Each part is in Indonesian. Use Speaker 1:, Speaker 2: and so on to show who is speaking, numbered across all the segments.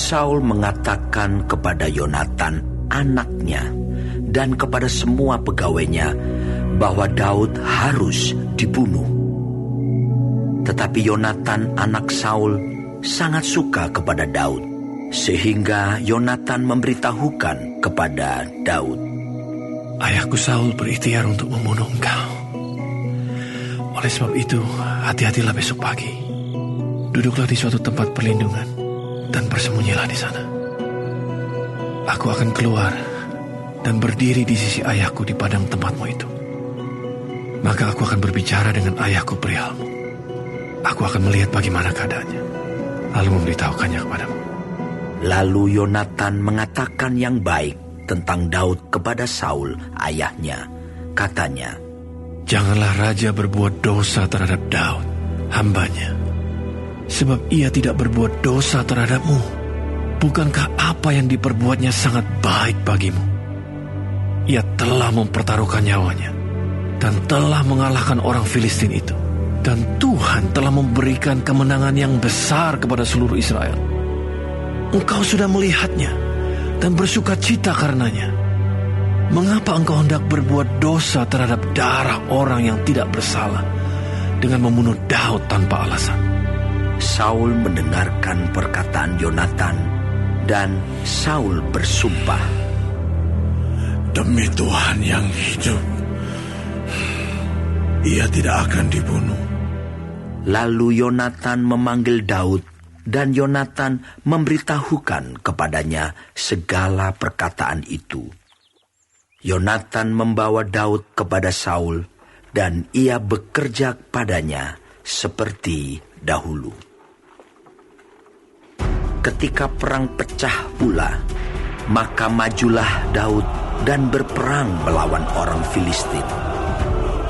Speaker 1: Saul mengatakan kepada Yonatan, anaknya, dan kepada semua pegawainya bahwa Daud harus dibunuh. Tetapi Yonatan anak Saul sangat suka kepada Daud, sehingga Yonatan memberitahukan kepada Daud,
Speaker 2: ayahku Saul berikhtiar untuk membunuh engkau. Oleh sebab itu, hati-hatilah besok pagi. Duduklah di suatu tempat perlindungan dan bersembunyilah di sana. Aku akan keluar dan berdiri di sisi ayahku di padang tempatmu itu. Maka aku akan berbicara dengan ayahku perihalmu. Aku akan melihat bagaimana keadaannya, lalu memberitahukannya kepadamu.
Speaker 1: Lalu Yonatan mengatakan yang baik tentang Daud kepada Saul ayahnya. Katanya,
Speaker 2: janganlah raja berbuat dosa terhadap Daud, hambanya. Sebab ia tidak berbuat dosa terhadapmu. Bukankah apa yang diperbuatnya sangat baik bagimu? Ia telah mempertaruhkan nyawanya dan telah mengalahkan orang Filistin itu. Dan Tuhan telah memberikan kemenangan yang besar kepada seluruh Israel. Engkau sudah melihatnya dan bersuka cita karenanya. Mengapa engkau hendak berbuat dosa terhadap darah orang yang tidak bersalah dengan membunuh Daud tanpa alasan?
Speaker 1: Saul mendengarkan perkataan Yonatan, dan Saul bersumpah,
Speaker 3: demi Tuhan yang hidup, ia tidak akan dibunuh.
Speaker 1: Lalu Yonatan memanggil Daud, dan Yonatan memberitahukan kepadanya segala perkataan itu. Yonatan membawa Daud kepada Saul, dan ia bekerja padanya seperti dahulu. Ketika perang pecah pula, maka majulah Daud dan berperang melawan orang Filistin.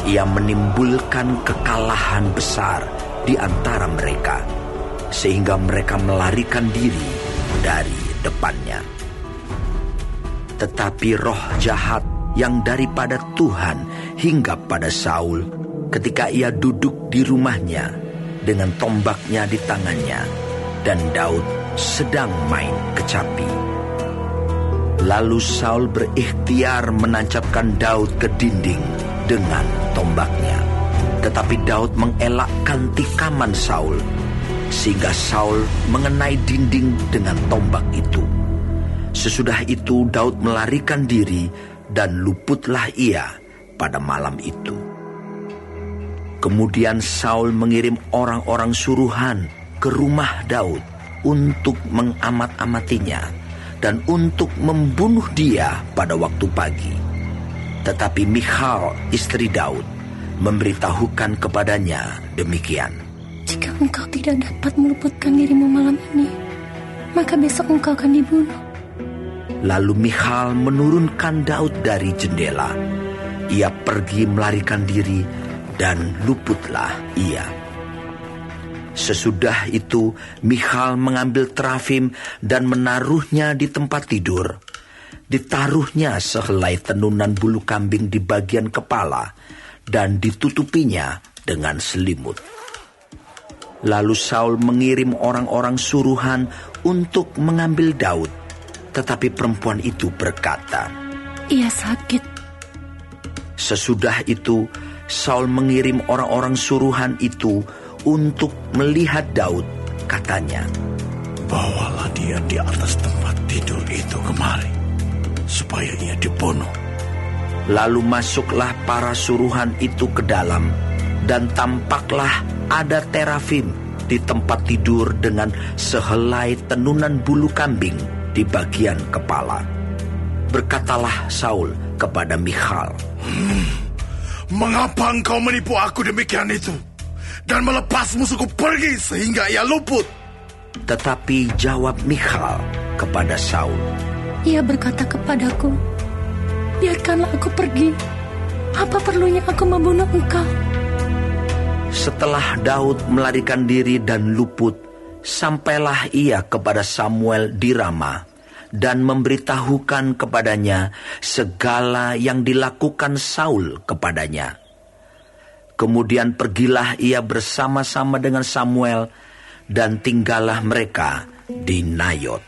Speaker 1: Ia menimbulkan kekalahan besar di antara mereka, sehingga mereka melarikan diri dari depannya. Tetapi roh jahat yang daripada Tuhan hinggap pada Saul ketika ia duduk di rumahnya dengan tombaknya di tangannya, dan Daud sedang main kecapi. Lalu Saul berikhtiar menancapkan Daud ke dinding dengan tombaknya. Tetapi Daud mengelakkan tikaman Saul, sehingga Saul mengenai dinding dengan tombak itu. Sesudah itu Daud melarikan diri, dan luputlah ia pada malam itu. Kemudian Saul mengirim orang-orang suruhan ke rumah Daud untuk mengamat-amatinya dan untuk membunuh dia pada waktu pagi. Tetapi Michal, istri Daud, memberitahukan kepadanya demikian,
Speaker 4: jika engkau tidak dapat meluputkan dirimu malam ini, maka besok engkau akan dibunuh.
Speaker 1: Lalu Michal menurunkan Daud dari jendela. Ia pergi melarikan diri, dan luputlah ia. Sesudah itu Michal mengambil terafim dan menaruhnya di tempat tidur. Ditaruhnya sehelai tenunan bulu kambing di bagian kepala, dan ditutupinya dengan selimut. Lalu Saul mengirim orang-orang suruhan untuk mengambil Daud. Tetapi perempuan itu berkata,
Speaker 4: ia sakit.
Speaker 1: Sesudah itu Saul mengirim orang-orang suruhan itu untuk melihat Daud. Katanya,
Speaker 3: bawalah dia di atas tempat tidur itu kemari, supaya ia dibunuh.
Speaker 1: Lalu masuklah para suruhan itu ke dalam, dan tampaklah ada terafim di tempat tidur dengan sehelai tenunan bulu kambing di bagian kepala. Berkatalah Saul kepada Michal,
Speaker 3: mengapa engkau menipu aku demikian itu, dan melepas musuhku pergi sehingga ia luput?
Speaker 1: Tetapi jawab Michal kepada Saul,
Speaker 4: ia berkata kepadaku, biarkanlah aku pergi. Apa perlunya aku membunuh engkau?
Speaker 1: Setelah Daud melarikan diri dan luput, sampailah ia kepada Samuel di Rama dan memberitahukan kepadanya segala yang dilakukan Saul kepadanya. Kemudian pergilah ia bersama-sama dengan Samuel, dan tinggallah mereka di Nayot.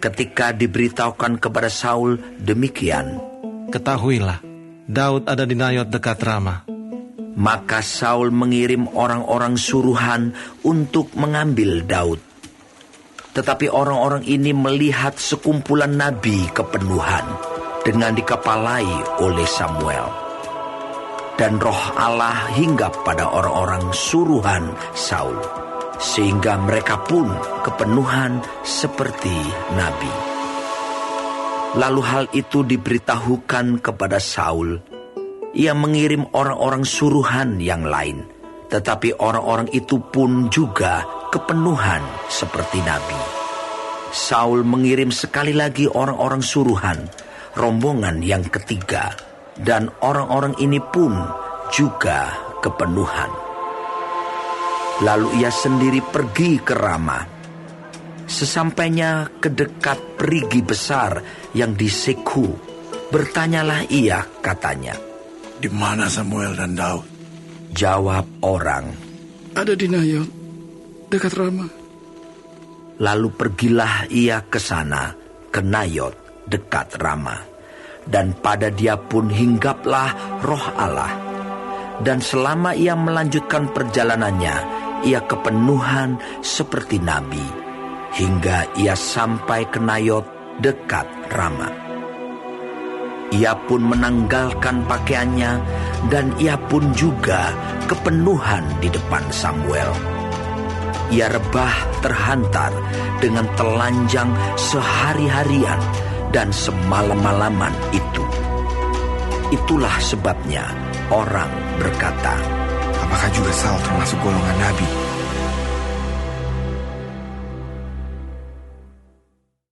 Speaker 1: Ketika diberitahukan kepada Saul demikian,
Speaker 5: Ketahuilah, Daud ada di Nayot dekat Rama.
Speaker 1: maka Saul mengirim orang-orang suruhan untuk mengambil Daud. Tetapi orang-orang ini melihat sekumpulan nabi kepenuhan dengan dikepalai oleh Samuel. Dan roh Allah hinggap pada orang-orang suruhan Saul, sehingga mereka pun kepenuhan seperti nabi. Lalu hal itu diberitahukan kepada Saul. Ia mengirim orang-orang suruhan yang lain, tetapi orang-orang itu pun juga kepenuhan seperti nabi. Saul mengirim sekali lagi orang-orang suruhan, rombongan yang ketiga, dan orang-orang ini pun juga kepenuhan. Lalu ia sendiri pergi ke Rama. Sesampainya ke dekat perigi besar yang di Sekhu, bertanyalah ia, katanya,
Speaker 3: Di mana Samuel dan Daud?
Speaker 1: jawab orang,
Speaker 6: Ada di Nayot, dekat Rama.
Speaker 1: lalu pergilah ia ke sana, ke Nayot dekat Rama. Dan pada dia pun hinggaplah roh Allah. Dan selama ia melanjutkan perjalanannya, ia kepenuhan seperti nabi, hingga ia sampai ke Nayot dekat Rama. Ia pun menanggalkan pakaiannya, dan ia pun juga kepenuhan di depan Samuel. Ia rebah terhantar dengan telanjang sehari-harian dan semalam-malaman itu. Itulah sebabnya orang berkata,
Speaker 7: Apakah juga Saul termasuk golongan nabi?